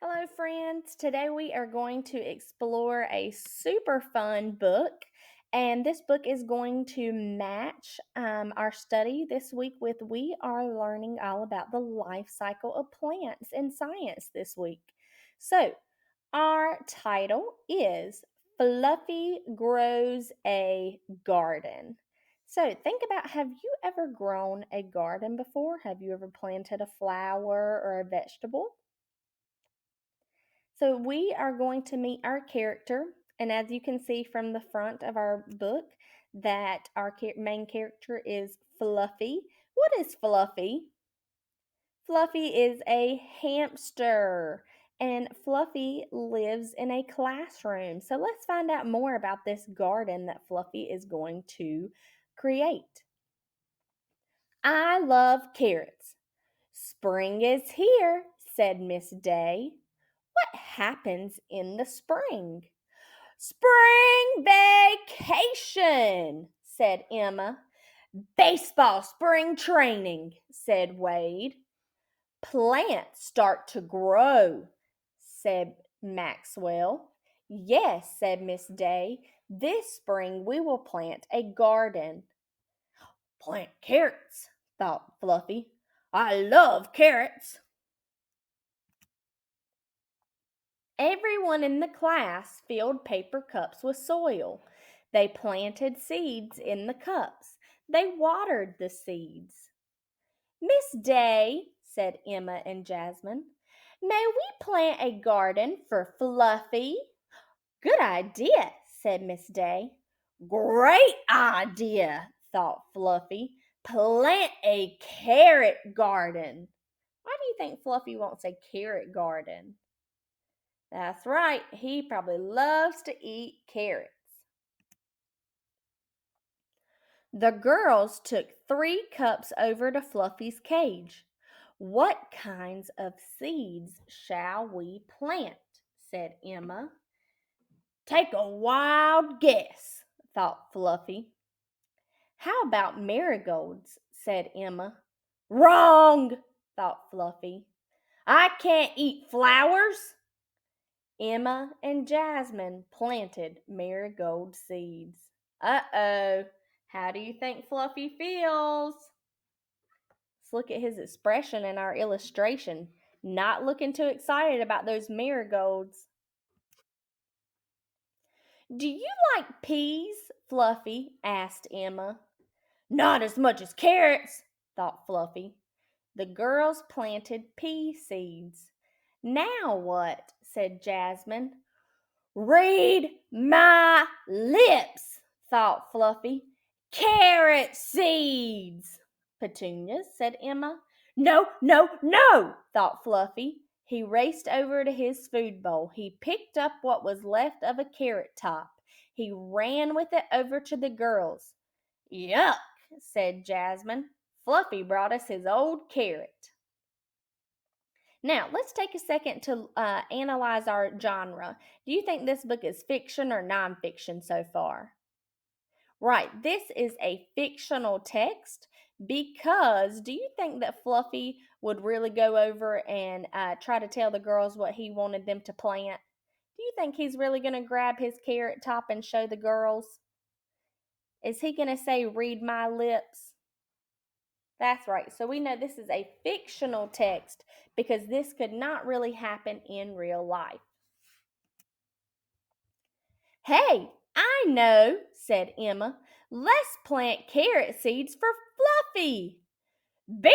Hello, friends. Today we are going to explore a super fun book, and this book is going to match our study this week with we are learning all about the life cycle of plants in science this week. So, our title is Fluffy Grows a Garden. So, think about, have you ever grown a garden before? Have you ever planted a flower or a vegetable? So we are going to meet our character, and as you can see from the front of our book, that our main character is Fluffy. What is Fluffy? Fluffy is a hamster, and Fluffy lives in a classroom. So let's find out more about this garden that Fluffy is going to create. I love carrots. Spring is here, said Miss Day. What happens in the spring? Spring vacation, said Emma. Baseball spring training, said Wade. Plants start to grow, said Maxwell. Yes, said Miss Day. This spring we will plant a garden. Plant carrots, thought Fluffy. I love carrots. Everyone in the class filled paper cups with soil. They planted seeds in the cups. They watered the seeds. Miss Day, said Emma and Jasmine, may we plant a garden for Fluffy? Good idea, said Miss Day. Great idea, thought Fluffy. Plant a carrot garden. Why do you think Fluffy wants a carrot garden? That's right, he probably loves to eat carrots. The girls took 3 cups over to Fluffy's cage. What kinds of seeds shall we plant? Said Emma. Take a wild guess, thought Fluffy. How about marigolds? Said Emma. Wrong, thought Fluffy. I can't eat flowers. Emma and Jasmine planted marigold seeds. Uh-oh, how do you think Fluffy feels? Let's look at his expression in our illustration. Not looking too excited about those marigolds. Do you like peas, Fluffy? Asked Emma. Not as much as carrots, thought Fluffy. The girls planted pea seeds. Now what? Said Jasmine. Read my lips, thought Fluffy. Carrot seeds. Petunias, said Emma. No, no, no, thought Fluffy. He raced over to his food bowl. He picked up what was left of a carrot top. He ran with it over to the girls. Yuck, said Jasmine. Fluffy brought us his old carrot. Now, let's take a second to analyze our genre. Do you think this book is fiction or nonfiction so far? Right, this is a fictional text because do you think that Fluffy would really go over and try to tell the girls what he wanted them to plant? Do you think he's really going to grab his carrot top and show the girls? Is he going to say, read my lips? That's right. So we know this is a fictional text because this could not really happen in real life. Hey, I know, said Emma. Let's plant carrot seeds for Fluffy. Bingo!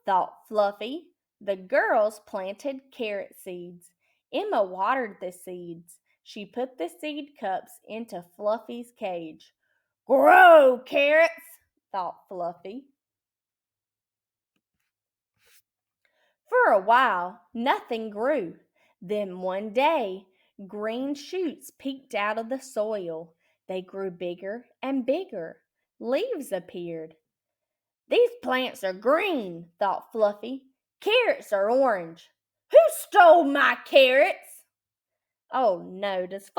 Thought Fluffy. The girls planted carrot seeds. Emma watered the seeds. She put the seed cups into Fluffy's cage. Grow, carrots, thought Fluffy. For a while, nothing grew. Then one day, green shoots peeked out of the soil. They grew bigger and bigger. Leaves appeared. These plants are green, thought Fluffy. Carrots are orange. Who stole my carrots? Oh no, does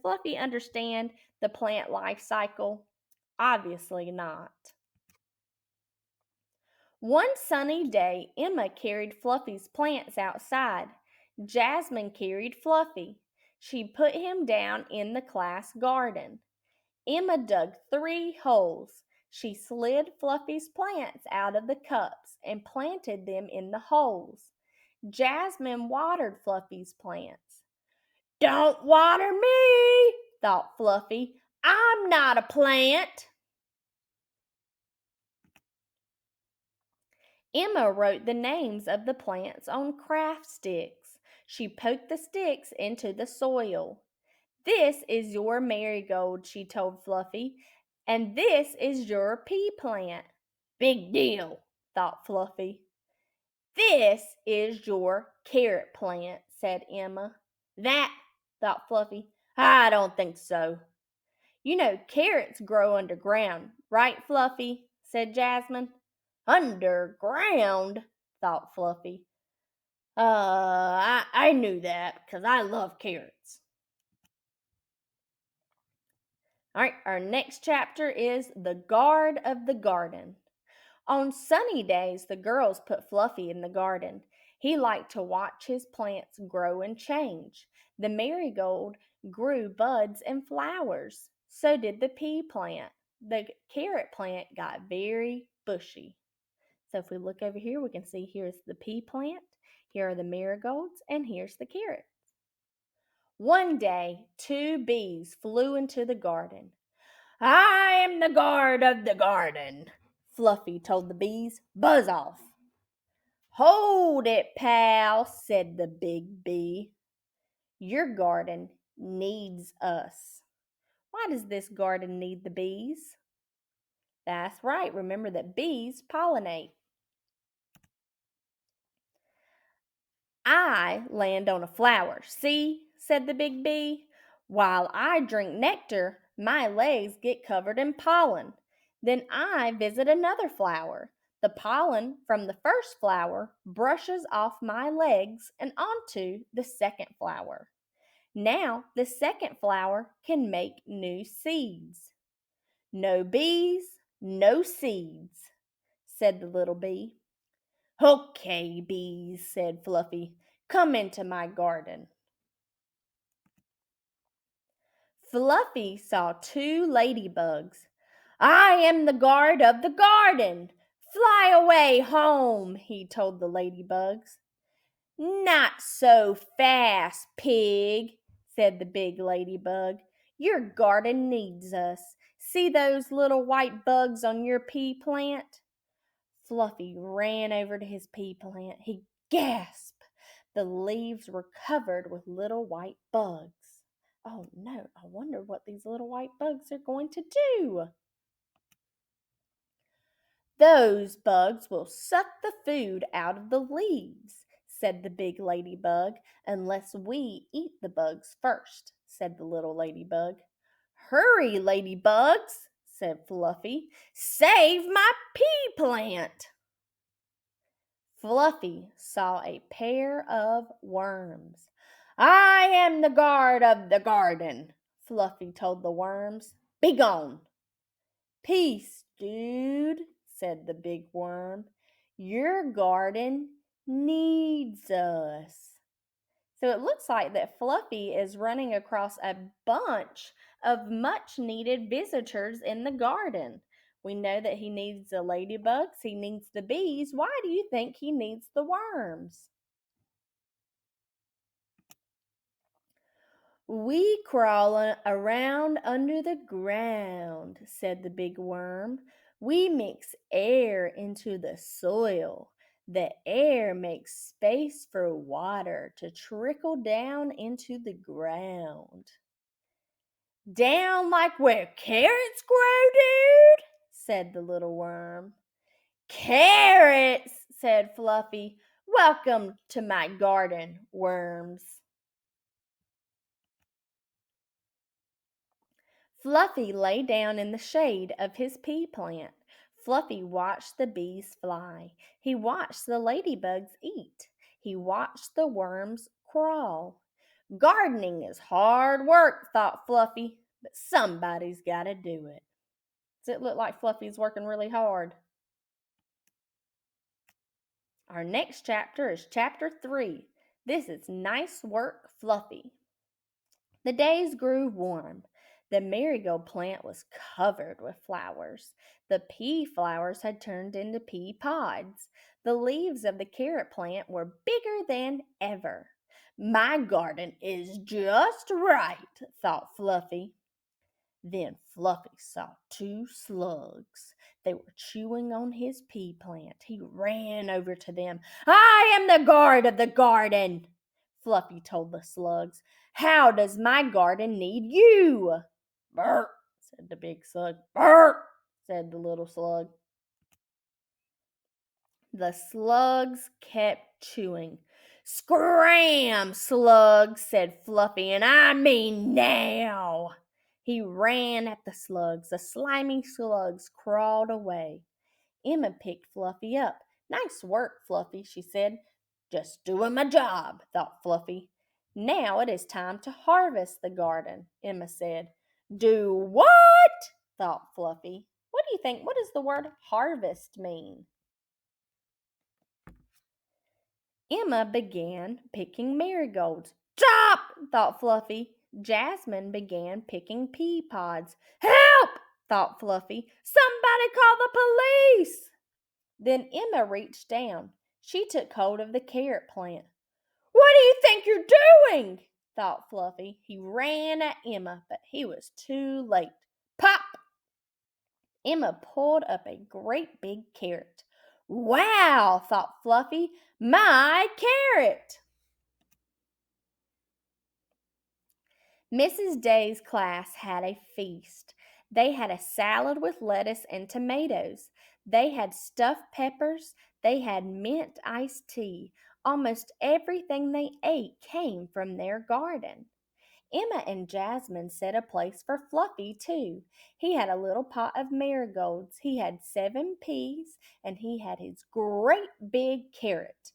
Fluffy understand the plant life cycle? Obviously not. One sunny day, Emma carried Fluffy's plants outside. Jasmine carried Fluffy. She put him down in the class garden. Emma dug 3 holes. She slid Fluffy's plants out of the cups and planted them in the holes. Jasmine watered Fluffy's plants. Don't water me, thought Fluffy. I'm not a plant. Emma wrote the names of the plants on craft sticks. She poked the sticks into the soil. This is your marigold, she told Fluffy, and this is your pea plant. Big deal, thought Fluffy. This is your carrot plant, said Emma. That, thought Fluffy, I don't think so. You know, carrots grow underground, right, Fluffy? Said Jasmine. Underground, thought Fluffy. I knew that because I love carrots. All right, our next chapter is The Guard of the Garden. On sunny days, the girls put Fluffy in the garden. He liked to watch his plants grow and change. The marigold grew buds and flowers. So did the pea plant. The carrot plant got very bushy. So if we look over here, we can see here's the pea plant, here are the marigolds, and here's the carrot. One day, 2 bees flew into the garden. I am the guard of the garden, Fluffy told the bees. Buzz off. Hold it, pal, said the big bee. Your garden needs us. Why does this garden need the bees? That's right. Remember that bees pollinate. I land on a flower. See, said the big bee. While I drink nectar, my legs get covered in pollen. Then I visit another flower. The pollen from the first flower brushes off my legs and onto the second flower. Now the second flower can make new seeds. No bees, no seeds, said the little bee. Okay, bees, said Fluffy. Come into my garden. Fluffy saw 2 ladybugs. I am the guard of the garden. Fly away home, he told the ladybugs. Not so fast, pig, said the big ladybug. Your garden needs us. See those little white bugs on your pea plant? Fluffy ran over to his pea plant. He gasped. The leaves were covered with little white bugs. Oh no, I wonder what these little white bugs are going to do. Those bugs will suck the food out of the leaves, said the big ladybug, unless we eat the bugs first, said the little ladybug. Hurry, ladybugs, said Fluffy. Save my pea plant. Fluffy saw a pair of worms. I am the guard of the garden, Fluffy told the worms. Be gone. Peace, dude, said the big worm. Your garden needs us. So it looks like that Fluffy is running across a bunch of much needed visitors in the garden. We know that he needs the ladybugs, he needs the bees. Why do you think he needs the worms? We crawl around under the ground, said the big worm. We mix air into the soil. The air makes space for water to trickle down into the ground. Down like where carrots grow, dude, said the little worm. Carrots, said Fluffy. Welcome to my garden, worms. Fluffy lay down in the shade of his pea plant. Fluffy watched the bees fly. He watched the ladybugs eat. He watched the worms crawl. Gardening is hard work, thought Fluffy, but somebody's got to do it. Does it look like Fluffy's working really hard? Our next chapter is chapter 3. This is Nice Work, Fluffy. The days grew warm. The marigold plant was covered with flowers. The pea flowers had turned into pea pods. The leaves of the carrot plant were bigger than ever. My garden is just right, thought Fluffy. Then Fluffy saw two slugs. They were chewing on his pea plant. He ran over to them. I am the guard of the garden, Fluffy told the slugs. How does my garden need you? Burp, said the big slug. Burp, said the little slug. The slugs kept chewing. Scram, slugs, said Fluffy, and I mean now. He ran at the slugs. The slimy slugs crawled away. Emma picked Fluffy up. Nice work, Fluffy, she said. Just doing my job, thought Fluffy. Now it is time to harvest the garden, Emma said. Do what? Thought Fluffy. What do you think? What does the word harvest mean? Emma began picking marigolds. Stop! Thought Fluffy. Jasmine began picking pea pods. Help! Thought Fluffy. Somebody call the police! Then Emma reached down. She took hold of the carrot plant. What do you think you're doing? Thought Fluffy. He ran at Emma, but he was too late. Pop! Emma pulled up a great big carrot. Wow, thought Fluffy, my carrot! Mrs. Day's class had a feast. They had a salad with lettuce and tomatoes. They had stuffed peppers. They had mint iced tea. Almost everything they ate came from their garden. Emma and Jasmine set a place for Fluffy, too. He had a little pot of marigolds. He had 7 peas, and he had his great big carrot.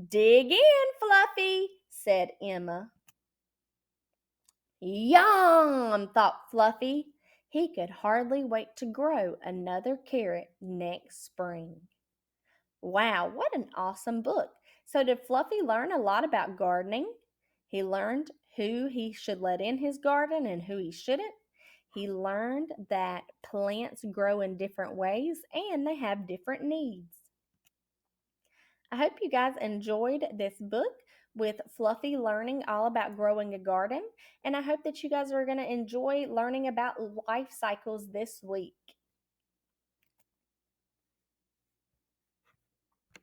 Dig in, Fluffy, said Emma. Yum, thought Fluffy. He could hardly wait to grow another carrot next spring. Wow, what an awesome book. So, did Fluffy learn a lot about gardening? He learned who he should let in his garden and who he shouldn't. He learned that plants grow in different ways and they have different needs. I hope you guys enjoyed this book with Fluffy learning all about growing a garden, and I hope that you guys are going to enjoy learning about life cycles this week.